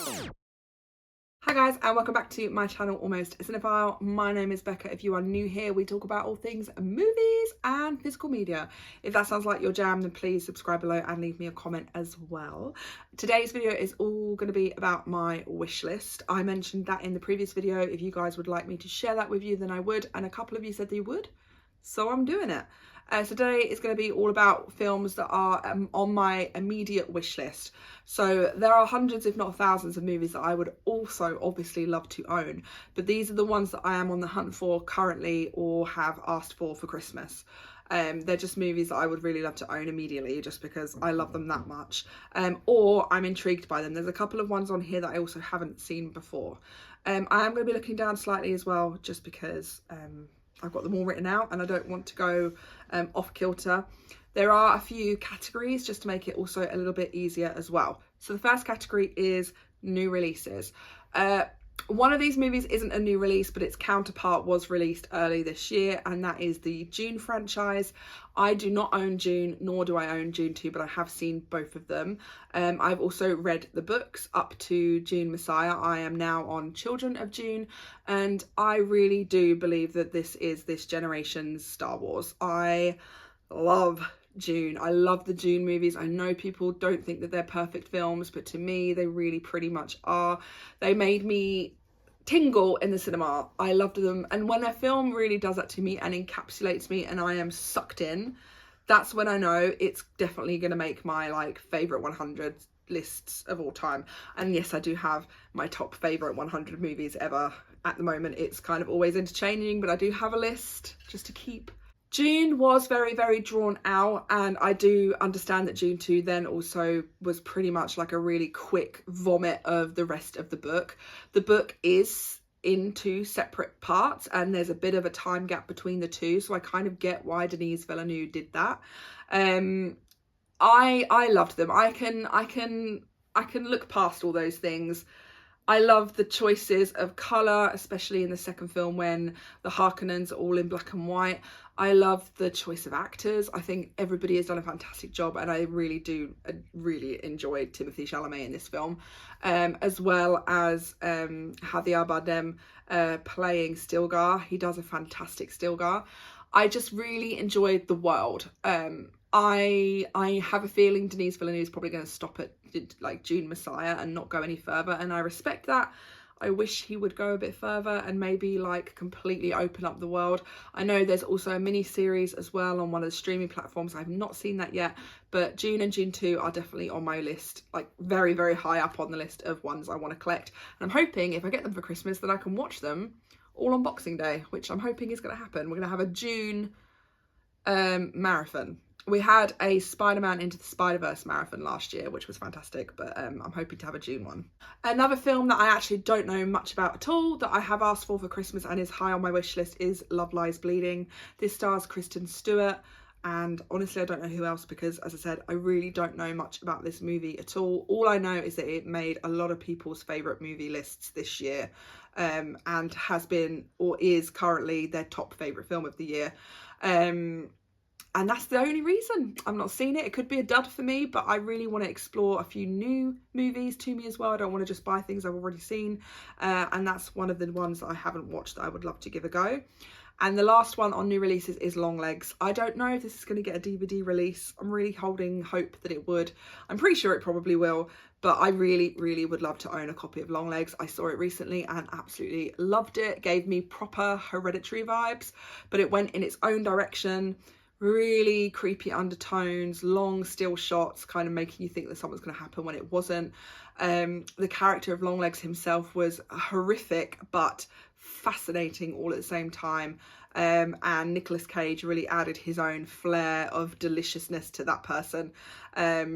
Hi guys, and welcome back to my channel Almost a Cinephile. My name is Becca. If you are new here, we talk about all things movies and physical media. If that sounds like your jam, then please subscribe below and leave me a comment as well. Today's video is all going to be about my wish list. I mentioned that in the previous video. If you guys would like me to share that with you, then I would, and a couple of you said they would, so I'm doing it. So today is going to be all about films that are on my immediate wish list. So there are hundreds, if not thousands, of movies that I would also obviously love to own. But these are the ones that I am on the hunt for currently or have asked for Christmas. They're just movies that I would really love to own immediately just because I love them that much. Or I'm intrigued by them. There's a couple of ones on here that I also haven't seen before. I am going to be looking down slightly as well just because I've got them all written out and I don't want to go off kilter. There are a few categories just to make it also a little bit easier as well. So the first category is new releases. One of these movies isn't a new release, but its counterpart was released early this year, and that is the Dune franchise. I do not own Dune, nor do I own Dune 2, but I have seen both of them. I've also read the books up to Dune Messiah. I am now on Children of Dune, and I really do believe that this is this generation's Star Wars. I love Dune. I love the Dune movies. I know people don't think that they're perfect films, but to me they really pretty much are. They made me tingle in the cinema. I loved them, and when a film really does that to me and encapsulates me and I am sucked in, that's when I know it's definitely going to make my like favorite 100 lists of all time. And yes, I do have my top favorite 100 movies ever. At the moment it's kind of always interchanging, but I do have a list just to keep. Dune was very, very drawn out, and I do understand that Dune 2 then also was pretty much like a really quick vomit of the rest of the book. The book is in two separate parts and there's a bit of a time gap between the two, so I kind of get why Denis Villeneuve did that. I loved them. I can look past all those things. I love the choices of colour, especially in the second film when the Harkonnens are all in black and white. I love the choice of actors. I think everybody has done a fantastic job, and I really enjoyed Timothée Chalamet in this film, as well as Javier Bardem playing Stilgar. He does a fantastic Stilgar. I just really enjoyed the world. I have a feeling Denis Villeneuve is probably going to stop at like Dune Messiah and not go any further, and I respect that. I wish he would go a bit further and maybe like completely open up the world. I know there's also a mini series as well on one of the streaming platforms. I've not seen that yet, but Dune and Dune 2 are definitely on my list, like very, very high up on the list of ones I want to collect. And I'm hoping if I get them for Christmas that I can watch them all on Boxing Day, which I'm hoping is going to happen. We're going to have a Dune marathon. We had a Spider-Man Into the Spider-Verse marathon last year, which was fantastic, but I'm hoping to have a June one. Another film that I actually don't know much about at all that I have asked for Christmas and is high on my wish list is Love Lies Bleeding. This stars Kristen Stewart, and honestly I don't know who else because, as I said, I really don't know much about this movie at all. All I know is that it made a lot of people's favourite movie lists this year, and has been or is currently their top favourite film of the year. And that's the only reason. I've not seen it. It could be a dud for me, but I really want to explore a few new movies to me as well. I don't want to just buy things I've already seen. And that's one of the ones that I haven't watched that I would love to give a go. And the last one on new releases is Longlegs. I don't know if this is going to get a DVD release. I'm really holding hope that it would. I'm pretty sure it probably will, but I really, really would love to own a copy of Longlegs. I saw it recently and absolutely loved it. It gave me proper Hereditary vibes, but it went in its own direction. Really creepy undertones, long still shots, kind of making you think that something's going to happen when it wasn't. The character of Longlegs himself was horrific but fascinating all at the same time, and Nicolas Cage really added his own flair of deliciousness to that person.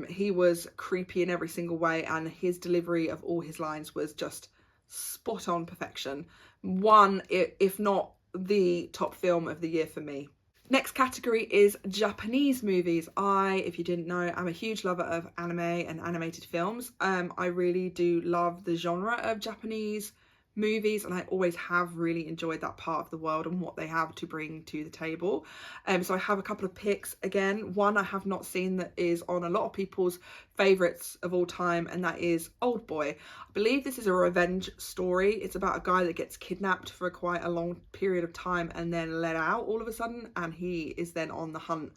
He was creepy in every single way, and his delivery of all his lines was just spot on perfection. One, if not the top film of the year for me. Next category is Japanese movies. If you didn't know, I'm a huge lover of anime and animated films. I really do love the genre of Japanese movies, and I always have really enjoyed that part of the world and what they have to bring to the table. So I have a couple of picks. Again, one I have not seen that is on a lot of people's favourites of all time, and that is Old Boy. I believe this is a revenge story. It's about a guy that gets kidnapped for quite a long period of time and then let out all of a sudden, and he is then on the hunt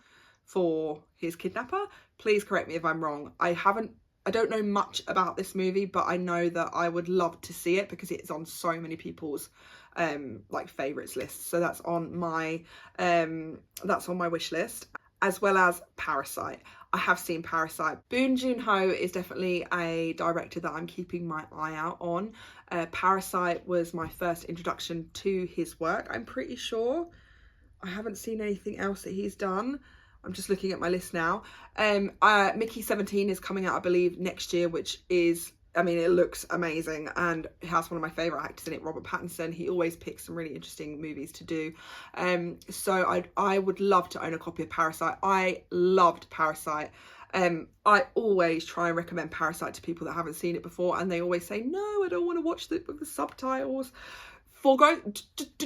for his kidnapper. Please correct me if I'm wrong. I don't know much about this movie, but I know that I would love to see it because it's on so many people's like favourites lists. So that's on my wish list, as well as Parasite. I have seen Parasite. Bong Joon-ho is definitely a director that I'm keeping my eye out on. Parasite was my first introduction to his work. I'm pretty sure I haven't seen anything else that he's done. I'm just looking at my list now. Mickey 17 is coming out, I believe, next year, which is, I mean, it looks amazing, and it has one of my favourite actors in it, Robert Pattinson. He always picks some really interesting movies to do. So I would love to own a copy of Parasite. I loved Parasite. I always try and recommend Parasite to people that haven't seen it before, and they always say, no, I don't want to watch it with the subtitles.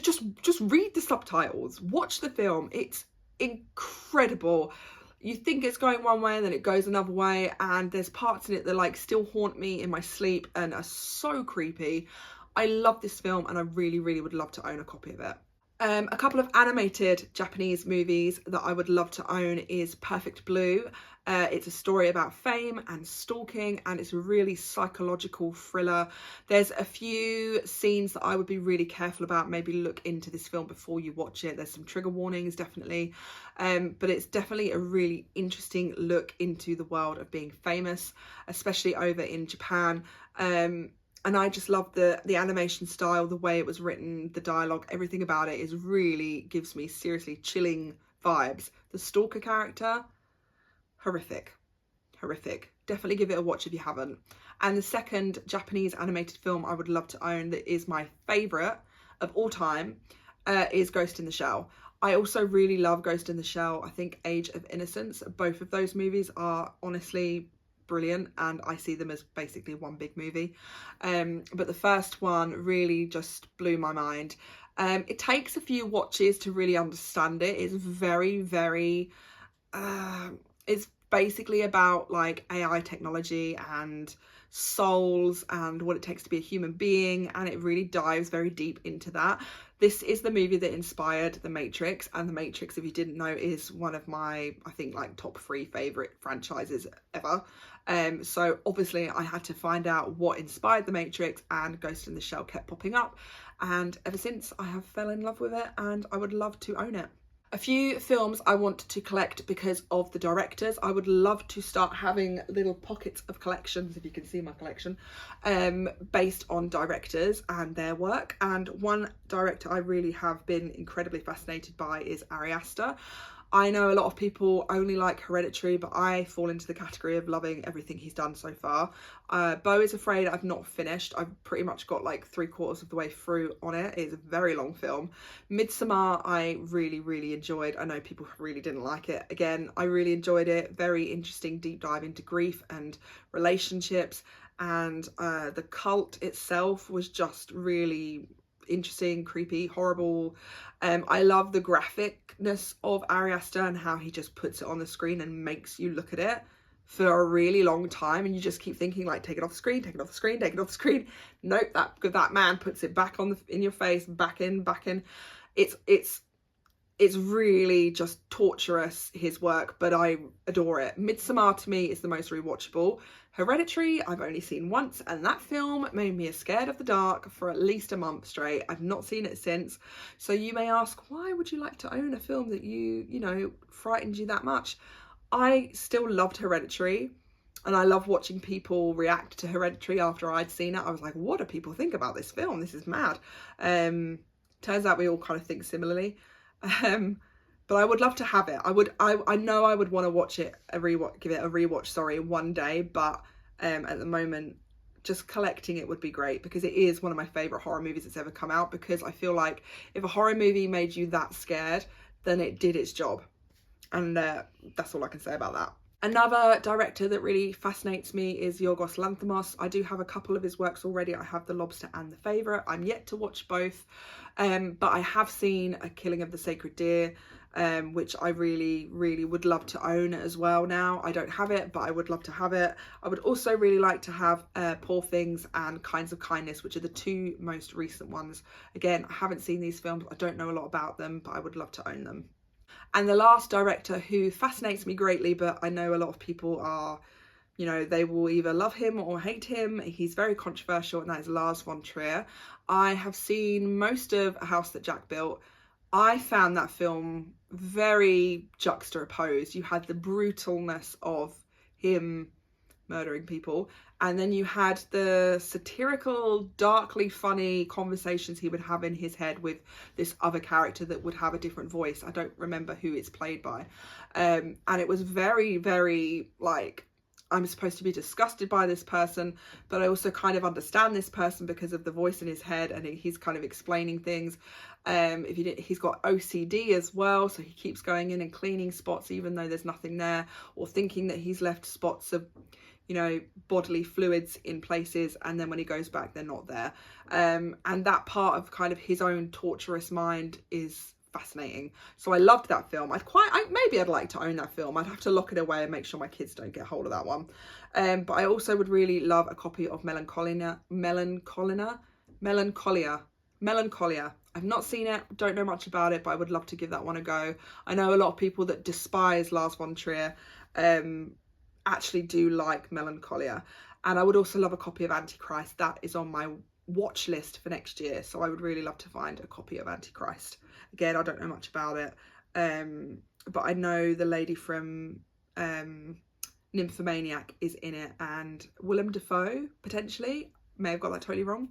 Just read the subtitles. Watch the film. It's incredible. You think it's going one way and then it goes another way, and there's parts in it that like still haunt me in my sleep and are so creepy. I love this film, and I really would love to own a copy of it. A couple of animated Japanese movies that I would love to own is Perfect Blue. It's a story about fame and stalking, and it's a really psychological thriller. There's a few scenes that I would be really careful about. Maybe look into this film before you watch it. There's some trigger warnings, definitely. But it's definitely a really interesting look into the world of being famous, especially over in Japan. And I just love the animation style, the way it was written, the dialogue, everything about it really gives me seriously chilling vibes. The stalker character, horrific. Definitely give it a watch if you haven't. And the second Japanese animated film I would love to own that is my favourite of all time is Ghost in the Shell. I also really love Ghost in the Shell. I think Age of Innocence. Both of those movies are honestly brilliant, and I see them as basically one big movie. But the first one really just blew my mind. It takes a few watches to really understand it. It's very it's basically about like AI technology and souls and what it takes to be a human being, and it really dives very deep into that. This is the movie that inspired The Matrix, and The Matrix, if you didn't know, is one of my, I think, like top 3 favourite franchises ever. So obviously I had to find out what inspired The Matrix, and Ghost in the Shell kept popping up, and ever since I have fell in love with it, and I would love to own it. A few films I want to collect because of the directors. I would love to start having little pockets of collections, if you can see my collection, based on directors and their work. And one director I really have been incredibly fascinated by is Ari Aster. I know a lot of people only like Hereditary, but I fall into the category of loving everything he's done so far. Beau is Afraid I've not finished. I've pretty much got like 3/4 of the way through on it. It's a very long film. Midsommar I really enjoyed. I know people really didn't like it. Again, I really enjoyed it. Very interesting deep dive into grief and relationships, and the cult itself was just really interesting, creepy, horrible. I love the graphicness of Ari Aster and how he just puts it on the screen and makes you look at it for a really long time, and you just keep thinking like, take it off the screen, take it off the screen, take it off the screen. Nope, that man puts it back on in your face, back in. It's really just torturous, his work, but I adore it. Midsommar to me is the most rewatchable. Hereditary I've only seen once, and that film made me scared of the dark for at least a month straight. I've not seen it since. So you may ask, why would you like to own a film that you know frightened you that much? I still loved Hereditary, and I love watching people react to Hereditary after I'd seen it. I was like, what do people think about this film? This is mad. Turns out we all kind of think similarly. But I would love to have it. I know I would want to watch it give it a rewatch, one day, but at the moment just collecting it would be great, because it is one of my favorite horror movies that's ever come out, because I feel like if a horror movie made you that scared, then it did its job. And that's all I can say about that. Another director that really fascinates me is Yorgos Lanthimos. I do have a couple of his works already. I have The Lobster and The Favourite. I'm yet to watch both, but I have seen A Killing of the Sacred Deer, which I really, really would love to own as well now. I don't have it, but I would love to have it. I would also really like to have Poor Things and Kinds of Kindness, which are the two most recent ones. Again, I haven't seen these films. I don't know a lot about them, but I would love to own them. And the last director who fascinates me greatly, but I know a lot of people are, you know, they will either love him or hate him. He's very controversial, and that is Lars von Trier. I have seen most of A House That Jack Built. I found that film very juxtaposed. You had the brutalness of him murdering people, and then you had the satirical, darkly funny conversations he would have in his head with this other character that would have a different voice. I don't remember who it's played by, and it was very, very like, I'm supposed to be disgusted by this person, but I also kind of understand this person because of the voice in his head, and he's kind of explaining things. If you didn't, he's got OCD as well, so he keeps going in and cleaning spots even though there's nothing there, or thinking that he's left spots of, you know, bodily fluids in places, and then when he goes back they're not there. And that part of kind of his own torturous mind is fascinating. So I loved that film. Maybe I'd like to own that film. I'd have to lock it away and make sure my kids don't get hold of that one. But I also would really love a copy of Melancholia. I've not seen it, don't know much about it, but I would love to give that one a go. I know a lot of people that despise Lars von Trier actually do like Melancholia. And I would also love a copy of Antichrist. That is on my watch list for next year, so I would really love to find a copy of Antichrist. Again, I don't know much about it, but I know the lady from Nymphomaniac is in it, and Willem Dafoe potentially. May have got that totally wrong.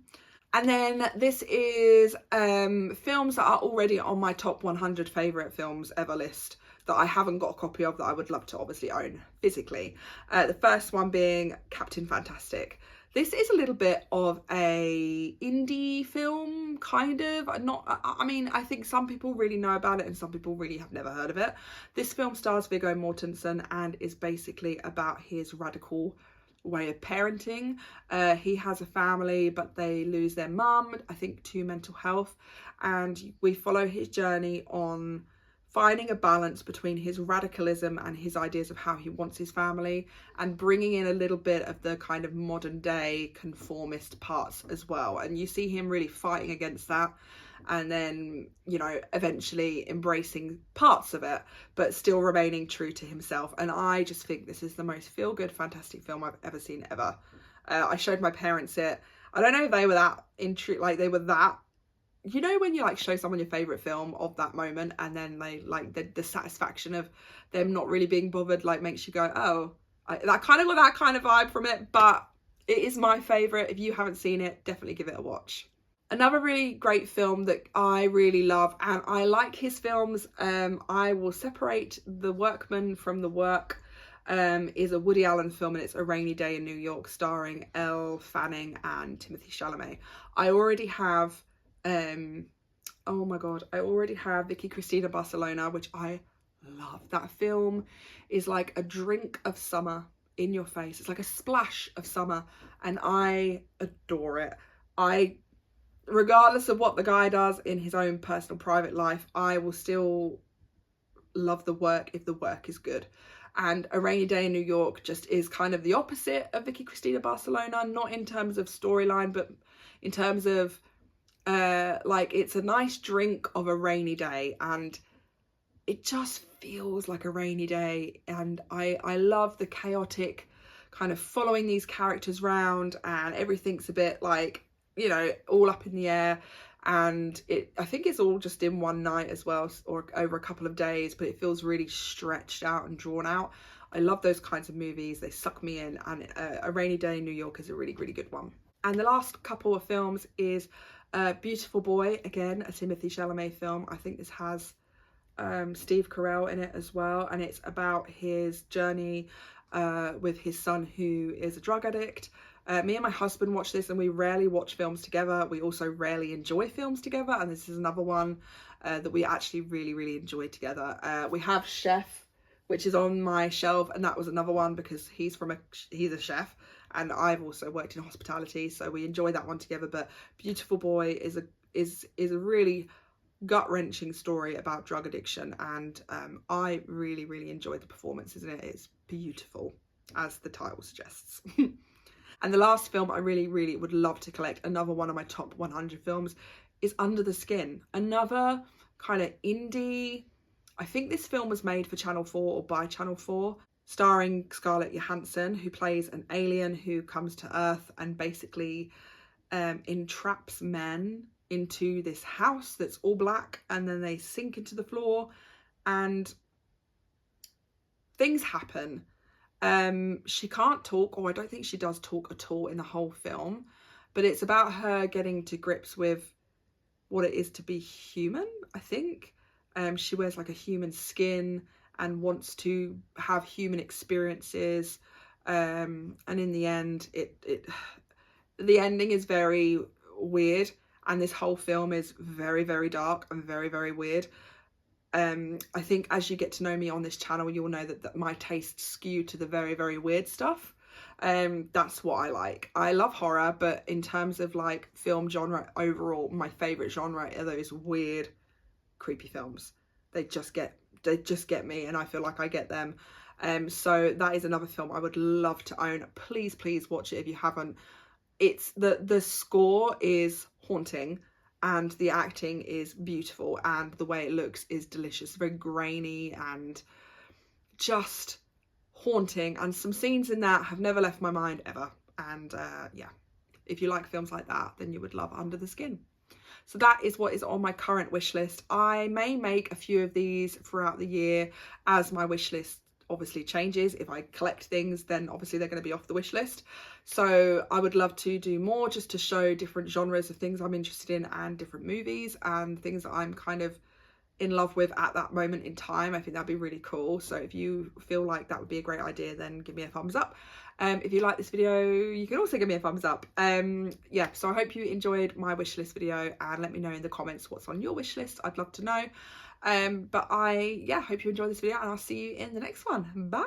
And then this is films that are already on my top 100 favourite films ever list that I haven't got a copy of, that I would love to obviously own physically. The first one being Captain Fantastic. This is a little bit of a indie film, kind of. I mean, I think some people really know about it and some people really have never heard of it. This film stars Viggo Mortensen and is basically about his radical way of parenting. He has a family, but they lose their mum, I think, to mental health. And we follow his journey on finding a balance between his radicalism and his ideas of how he wants his family, and bringing in a little bit of the kind of modern day conformist parts as well. And you see him really fighting against that, and then, you know, eventually embracing parts of it, but still remaining true to himself. And I just think this is the most feel-good, fantastic film I've ever seen, ever. I showed my parents it. I don't know if they were that they were that, you know, when you like show someone your favourite film of that moment, and then they like the satisfaction of them not really being bothered, like, makes you go, oh, that kind of got that kind of vibe from it. But it is my favourite. If you haven't seen it, definitely give it a watch. Another really great film that I really love, and I like his films, I will separate The Workman from The Work, is a Woody Allen film, and it's A Rainy Day in New York, starring Elle Fanning and Timothée Chalamet. I already have oh my god, I already have Vicky Cristina Barcelona, which I love. That film is like a drink of summer in your face. It's like a splash of summer, and I adore it. Regardless of what the guy does in his own personal private life, I will still love the work if the work is good. And A Rainy Day in New York just is kind of the opposite of Vicky Cristina Barcelona, not in terms of storyline, but in terms of like, it's a nice drink of a rainy day, and it just feels like a rainy day. And I love the chaotic kind of following these characters round, and everything's a bit like, you know, all up in the air. And I think it's all just in one night as well, or over a couple of days, but it feels really stretched out and drawn out. I love those kinds of movies. They suck me in, and A Rainy Day in New York is a really, really good one. And the last couple of films is Beautiful Boy, again, a Timothée Chalamet film. I think this has Steve Carell in it as well, and it's about his journey with his son, who is a drug addict. Me and my husband watch this, and we rarely watch films together. We also rarely enjoy films together, and this is another one that we actually really, really enjoy together. We have Chef, which is on my shelf, and that was another one because he's a chef, and I've also worked in hospitality, so we enjoy that one together. But Beautiful Boy is a really gut-wrenching story about drug addiction, and I really enjoyed the performances in it. It's beautiful, as the title suggests. And the last film I really would love to collect, another one of my top 100 films, is Under the Skin. Another kind of indie, I think this film was made for Channel 4 or by Channel 4, starring Scarlett Johansson, who plays an alien who comes to Earth and basically entraps men into this house that's all black, and then they sink into the floor and things happen. She can't talk, or I don't think she does talk at all in the whole film, but it's about her getting to grips with what it is to be human, I think. She wears like a human skin and wants to have human experiences, and in the end the ending is very weird, and this whole film is very dark and very weird. I think as you get to know me on this channel, you'll know that my tastes skew to the very weird stuff. That's what I like. I love horror, but in terms of like film genre overall, my favorite genre are those weird, creepy films. They just get me, and I feel like I get them. So that is another film I would love to own. Please watch it if you haven't. It's the score is haunting, and the acting is beautiful, and the way it looks is delicious. Very grainy and just haunting, and some scenes in that have never left my mind ever. And yeah, if you like films like that, then you would love Under the Skin. So that is what is on my current wish list. I may make a few of these throughout the year as my wish list obviously changes. If I collect things, then obviously they're going to be off the wish list. So I would love to do more, just to show different genres of things I'm interested in, and different movies and things that I'm kind of in love with at that moment in time. I think that'd be really cool. So if you feel like that would be a great idea, then give me a thumbs up. If you like this video, you can also give me a thumbs up. Yeah, so I hope you enjoyed my wish list video, and let me know in the comments what's on your wish list. I'd love to know. But I hope you enjoyed this video, and I'll see you in the next one. Bye.